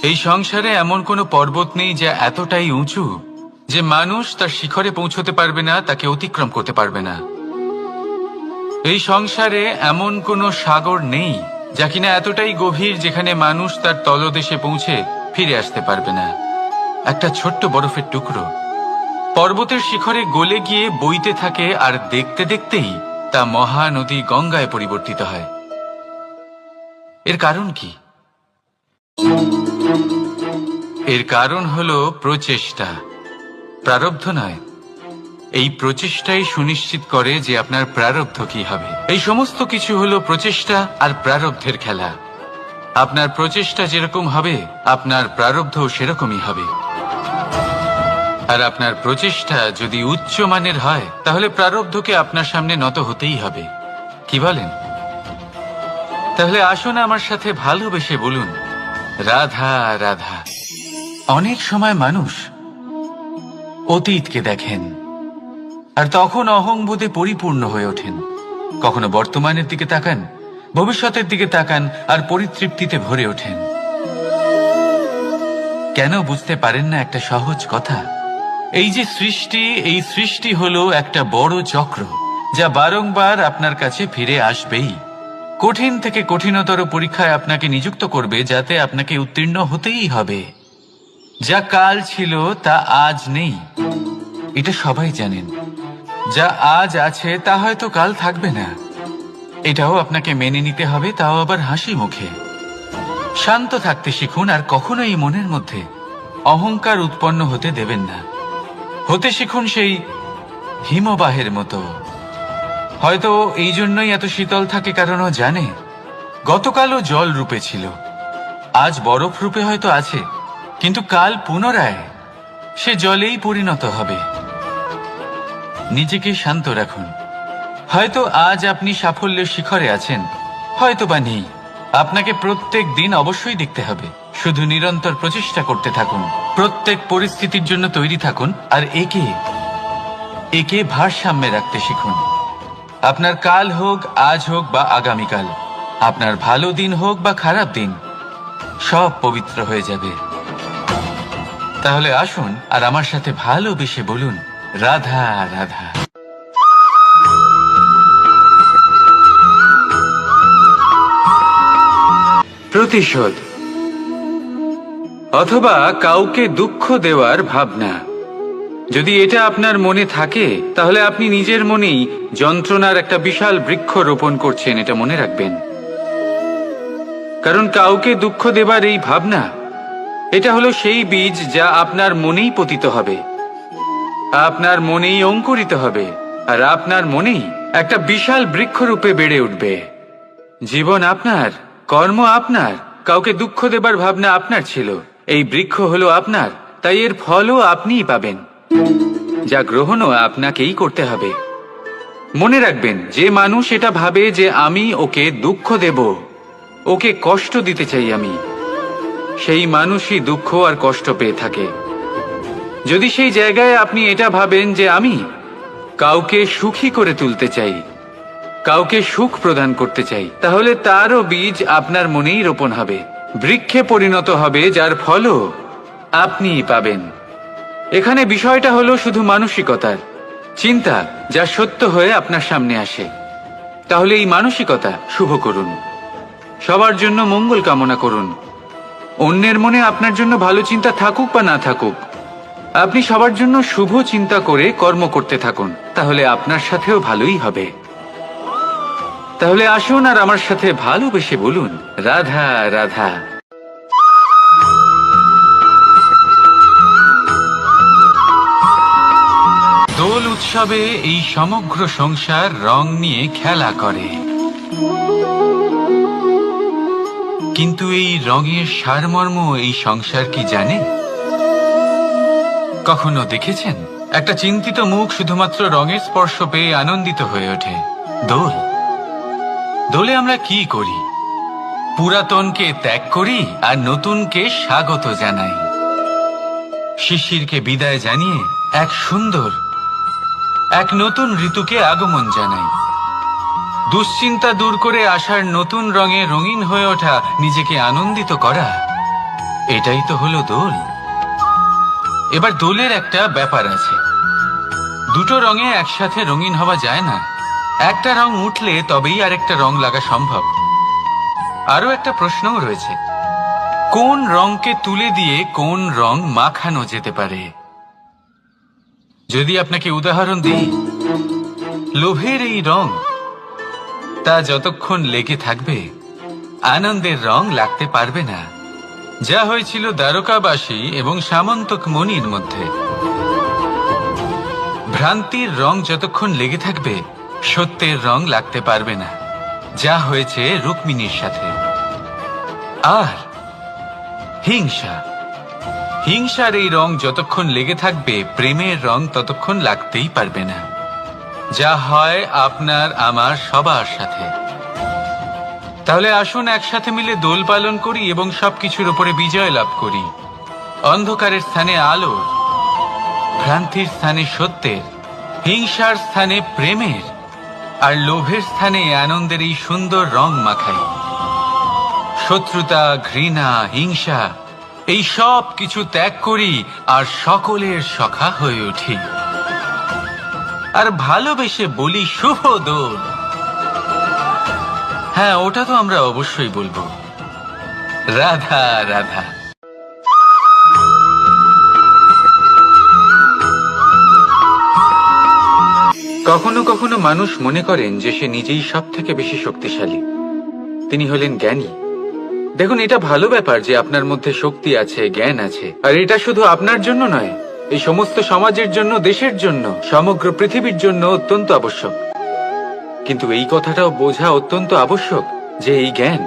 এই সংসারে এমন কোনো পর্বত নেই যা এতটাই উঁচু যে মানুষ তার শিখরে পৌঁছতে পারবে না, তাকে অতিক্রম করতে পারবে না। এই সংসারে এমন কোনো সাগর নেই যা কিনা এতটাই গভীর যেখানে মানুষ তার তলদেশে পৌঁছে ফিরে আসতে পারবে না। একটা ছোট্ট বরফের টুকরো পর্বতের শিখরে গলে গিয়ে বইতে থাকে, আর দেখতে দেখতেই তা মহানদী গঙ্গায় পরিবর্তিত হয়। এর কারণ কি? এর কারণ হলো প্রচেষ্টা, প্রারব্ধ নয়। এই প্রচেষ্টাই সুনিশ্চিত করে যে আপনার প্রারব্ধ কি হবে। এই সমস্ত কিছু হলো প্রচেষ্টা আর প্রারব্ধের খেলা। আপনার প্রচেষ্টা যেরকম হবে আপনার প্রারব্ধও সেরকমই হবে। আর আপনার প্রচেষ্টা যদি উচ্চ মানের হয় তাহলে প্রারব্ধকে আপনার সামনে নত হতেই হবে। কি বলেন? তাহলে আসুন আমার সাথে ভালোবেসে বলুন, রাধা রাধা। অনেক সময় মানুষ অতীতকে দেখেন আর তখন অহংবোধে পরিপূর্ণ হয়ে ওঠেন। কখনো বর্তমানের দিকে তাকান, ভবিষ্যতের দিকে তাকান আর পরিতৃপ্তিতে ভরে ওঠেন। কেন বুঝতে পারেন না একটা সহজ কথা? এই যে সৃষ্টি, এই সৃষ্টি হলো একটা বড় চক্র যা বারংবার আপনার কাছে ফিরে আসবেই। কঠিন থেকে কঠিনতর পরীক্ষায় আপনাকে নিযুক্ত করবে, যাতে আপনাকে উত্তীর্ণ হতেই হবে। যা কাল ছিল তা আজ নেই, এটা সবাই জানেন। যা আজ আছে তা হয়তো কাল থাকবে না, এটাও আপনাকে মেনে নিতে হবে, তাও আবার হাসি মুখে। শান্ত থাকতে শিখুন আর কখনোই মনের মধ্যে অহংকার উৎপন্ন হতে দেবেন না। হতে শিখুন সেই হিমবাহের মতো। হয়তো এই জন্যই এত শীতল থাকে, কারণ ও জানে গতকালও জল রূপে ছিল, আজ বরফ রূপে হয়তো আছে, কিন্তু কাল পুনরায় সে জলেই পরিণত হবে। নিজেকে শান্ত রাখুন। হয়তো আজ আপনি সাফল্যের শিখরে আছেন, হয়তো বা নেই। আপনাকে প্রত্যেক দিন অবশ্যই দেখতে হবে। শুধু নিরন্তর প্রচেষ্টা করতে থাকুন, প্রত্যেক পরিস্থিতির জন্য তৈরি থাকুন, আর একে ভারসাম্যে রাখতে শিখুন। আপনার কাল হোক, আজ হোক বা আগামীকাল, আপনার ভালো দিন হোক বা খারাপ দিন, সব পবিত্র হয়ে যাবে। তাহলে আসুন আর আমার সাথে ভালোবেসে বলুন, রাধা রাধা। প্রতিশোধ অথবা কাউকে দুঃখ দেওয়ার ভাবনা, যদি এটা আপনার মনে থাকে তাহলে আপনি নিজের মনেই যন্ত্রণার একটা বিশাল বৃক্ষ রোপণ করছেন, এটা মনে রাখবেন। কারণ কাউকে দুঃখ দেবার এই ভাবনা, এটা হলো সেই বীজ যা আপনার মনেই পতিত হবে, আপনার মনেই অঙ্কুরিত হবে, আর আপনার মনেই একটা বিশাল বৃক্ষরূপে বেড়ে উঠবে। জীবন আপনার, কর্ম আপনার, কাউকে দুঃখ দেবার ভাবনা আপনার ছিল, এই বৃক্ষ হলো আপনার, তাই এর ফলও আপনিই পাবেন, যা গ্রহণও আপনাকেই করতে হবে। মনে রাখবেন, যে মানুষ এটা ভাবে যে আমি ওকে দুঃখ দেব, ওকে কষ্ট দিতে চাই আমি, সেই মানুষই দুঃখ আর কষ্ট পেয়ে থাকে। যদি সেই জায়গায় আপনি এটা ভাবেন যে আমি কাউকে সুখী করে তুলতে চাই, কাউকে সুখ প্রদান করতে চাই, তাহলে তারও বীজ আপনার মনেই রোপণ হবে, বৃক্ষে পরিণত হবে, যার ফলও আপনিই পাবেন। এখানে বিষয়টা হলো শুধু মানসিকতার চিন্তা, যা সত্য হয়ে আপনার সামনে আসে। তাহলে এই মানসিকতা শুভ করুন, সবার জন্য মঙ্গল কামনা করুন। অন্যের মনে আপনার জন্য ভালো চিন্তা থাকুক বা না থাকুক, আপনি সবার জন্য শুভ চিন্তা করে কর্ম করতে থাকুন, তাহলে আপনার সাথেও ভালোই হবে। তাহলে আসুন আর আমার সাথে ভালোবেসে বলুন, রাধা রাধা। দোল উৎসবে এই সমগ্র সংসার রং নিয়ে খেলা করে, কিন্তু এই রঙের সারমর্ম এই সংসার কি জানে? কখনো দেখেছেন একটা চিন্তিত মুখ শুধুমাত্র রঙের স্পর্শ পেয়ে আনন্দিত হয়ে ওঠে? দোলে আমরা কি করি? পুরাতনকে ত্যাগ করি আর নতুনকে স্বাগত জানাই। শিশিরকে বিদায় জানিয়ে এক নতুন ঋতুকে আগমন জানাই। দুশ্চিন্তা দূর করে আসার নতুন রঙে রঙিন হয়ে ওঠা, নিজেকে আনন্দিত করা, এটাই তো হলো দোল। এবার দোলের একটা ব্যাপার আছে, দুটো রঙে একসাথে রঙিন হওয়া যায় না। একটা রং উঠলে তবেই আরেকটা রং লাগা সম্ভব। আরো একটা প্রশ্নও রয়েছে, কোন রংকে তুলে দিয়ে কোন রং মাখানো যেতে পারে? যদি আপনাকে উদাহরণ দিই, লোভের এই রং, তা যতক্ষণ লেগে থাকবে আনন্দের রং লাগতে পারবে না। যা হয়েছিল দ্বারকাবাসী এবং সামন্তক মণির মধ্যে। ভ্রান্তির রং যতক্ষণ লেগে থাকবে সত্যের রং লাগতে পারবে না, যা হয়েছে রুক্মিণীর সাথে। আর হিংসা, হিংসার এই রং যতক্ষণ লেগে থাকবে প্রেমের রং ততক্ষণ লাগতেই পারবে না, যা হয় আপনার আমার সবার সাথে। তাহলে আসুন একসাথে মিলে দোল পালন করি এবং সবকিছুর উপরে বিজয় লাভ করি। অন্ধকারের স্থানে আলোর, ভ্রান্তির স্থানে সত্যের, হিংসার স্থানে প্রেমের, আর লোভের স্থানে আনন্দের এই সুন্দর রং মাখাই। শত্রুতা, ঘৃণা, হিংসা এই সব কিছু ত্যাগ করি আর সকলের সখা হয়ে উঠি। আর ভালোবেসে বলি শুভ দোল। হ্যাঁ, ওটা তো আমরা অবশ্যই বলবো, রাধা রাধা। কখনো কখনো মানুষ মনে করেন যে সে নিজেই সব থেকে বেশি শক্তিশালী, তিনি হলেন জ্ঞানী। দেখুন, এটা ভালো ব্যাপার যে আপনার মধ্যে শক্তি আছে, জ্ঞান আছে, আর এটা শুধু আপনার জন্য নয়, এই সমস্ত সমাজের জন্য, দেশের জন্য, সমগ্র পৃথিবীর জন্য অত্যন্ত আবশ্যক। কিন্তু এই কথাটাও বোঝা অত্যন্ত আবশ্যক যে এই জ্ঞান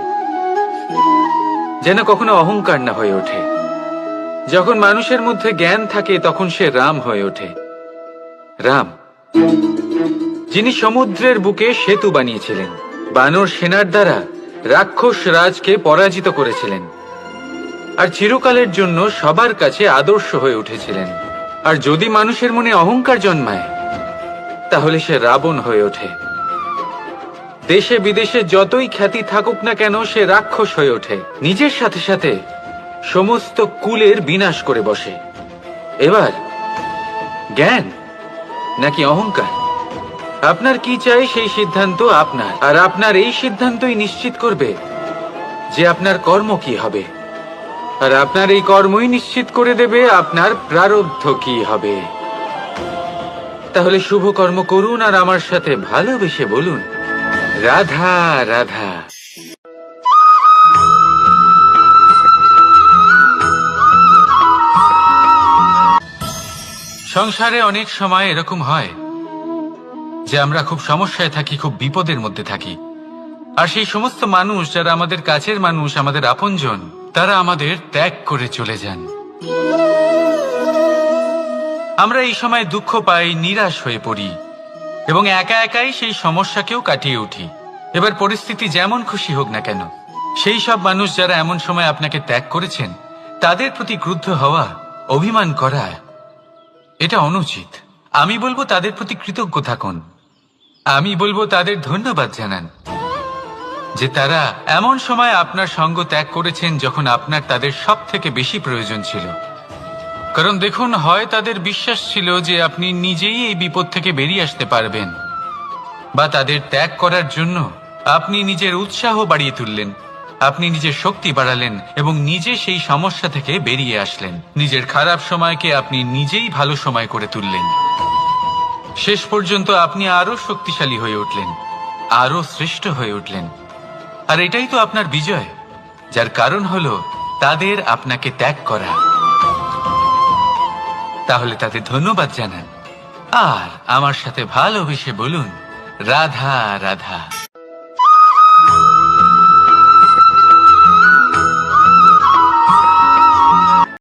যেন কখনো অহংকার না হয়ে ওঠে। যখন মানুষের মধ্যে জ্ঞান থাকে তখন সে রাম হয়ে ওঠে। রাম, যিনি সমুদ্রের বুকে সেতু বানিয়েছিলেন, বানর সেনার দ্বারা রাক্ষস রাজকে পরাজিত করেছিলেন, আর চিরকালের জন্য সবার কাছে আদর্শ হয়ে উঠেছিলেন। আর যদি মানুষের মনে অহংকার জন্মায় তাহলে সে রাবণ হয়ে ওঠে। দেশে বিদেশে যতই খ্যাতি থাকুক না কেন সে রাক্ষস হয়ে ওঠে, নিজের সাথে সাথে সমস্ত কুলের বিনাশ করে বসে। এবার জ্ঞান নাকি অহংকার, আপনার কি চাই সেই সিদ্ধান্ত আপনার, আর আপনার এই সিদ্ধান্তই নিশ্চিত করবে যে আপনার কর্ম কি হবে, আর আপনার এই কর্মই নিশ্চিত করে দেবে আপনার প্রারব্ধ কি হবে। তাহলে শুভ কর্ম করুন আর আমার সাথে ভালোবেসে বলুন রাধা রাধা। সংসারে অনেক সময় এরকম হয় যে আমরা খুব সমস্যায় থাকি, খুব বিপদের মধ্যে থাকি, আর সেই সমস্ত মানুষ যারা আমাদের কাছের মানুষ, আমাদের আপনজন, তারা আমাদের ত্যাগ করে চলে যান। আমরা এই সময় দুঃখ পাই, নিরাশ হয়ে পড়ি এবং একা একাই সেই সমস্যাকেও কাটিয়ে উঠি। এবার পরিস্থিতি যেমন খুশি হোক না কেন, সেই সব মানুষ যারা এমন সময় আপনাকে ত্যাগ করেছেন তাদের প্রতি ক্রুদ্ধ হওয়া, অভিমান করা, এটা অনুচিত। আমি বলবো তাদের প্রতি কৃতজ্ঞ থাকুন। আমি বলবো তাদের ধন্যবাদ জানান যে তারা এমন সময় আপনার সঙ্গ ত্যাগ করেছেন যখন আপনার তাদের সব থেকে বেশি প্রয়োজন ছিল। কারণ দেখুন, হয় তাদের বিশ্বাস ছিল যে আপনি নিজেই এই বিপদ থেকে বেরিয়ে আসতে পারবেন, বা তাদের ত্যাগ করার জন্য আপনি নিজের উৎসাহ বাড়িয়ে তুললেন, আপনি নিজের শক্তি বাড়ালেন এবং নিজে সেই সমস্যা থেকে বেরিয়ে আসলেন। নিজের খারাপ সময়কে আপনি নিজেই ভালো সময় করে তুললেন। শেষ পর্যন্ত আপনি আরো শক্তিশালী হয়ে উঠলেন, আরো শ্রেষ্ঠ হয়ে উঠলেন। আর এটাই তো আপনার বিজয়, যার কারণ হলো তাদের আপনাকে ত্যাগ করা। তাহলে তাদের ধন্যবাদ জানান আর আমার সাথে ভালোবেসে বলুন রাধা রাধা।